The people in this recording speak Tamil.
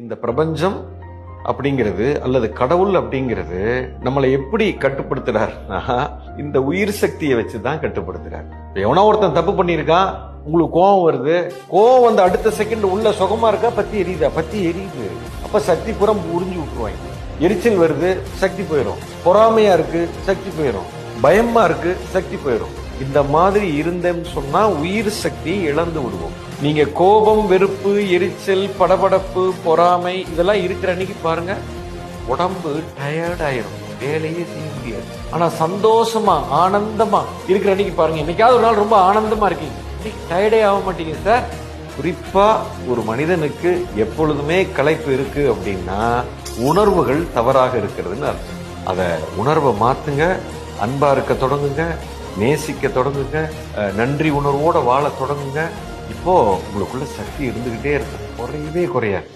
இந்த பிரபஞ்சம் அப்படிங்கிறது அல்லது கடவுள் அப்படிங்கிறது நம்மளை எப்படி கட்டுப்படுத்துறாருன்னா இந்த உயிர் சக்தியை வச்சுதான் கட்டுப்படுத்துறாரு. எவனோ ஒருத்தன் தப்பு பண்ணியிருக்கான், உங்களுக்கு கோபம் வருது, கோபம் வந்து அடுத்த செகண்ட் உள்ள சுகமா இருக்கா, பத்தி எரியுதா, பத்தி எரியுது. அப்ப சக்தி புறம் உறிஞ்சு விட்டுருவாங்க. எரிச்சல் வருது, சக்தி போயிடும். பொறாமையா இருக்கு, சக்தி போயிடும். பயமா இருக்கு, சக்தி போயிடும். இந்த மாதிரி இருந்தேன்னு சொன்னா உயிர் சக்தி இழந்து விடுவோம். நீங்க கோபம், வெறுப்பு, எரிச்சல், படபடப்பு, பொறாமை இதெல்லாம் இருக்கிற அன்னைக்கு பாருங்க, உடம்பு டயர்ட் ஆயிரும், வேலையே செய்ய முடியாது. ஆனா சந்தோஷமா ஆனந்தமா இருக்கிற அன்னைக்கு பாருங்க, என்னைக்காவது ஒரு நாள் ரொம்ப ஆனந்தமா இருக்கீங்க, டயர்டே ஆக மாட்டீங்க சார். குறிப்பா ஒரு மனிதனுக்கு எப்பொழுதுமே களைப்பு இருக்கு அப்படின்னா உணர்வுகள் தவறாக இருக்கிறதுன்னு அர்த்தம். அத உணர்வை மாத்துங்க, அன்பா இருக்க தொடங்குங்க, நேசிக்க தொடங்குங்க, நன்றி உணர்வோட வாழ தொடங்குங்க. இப்போ உங்களுக்குள்ள சக்தி இருந்துகிட்டே இருக்கும், குறையவே குறையாது.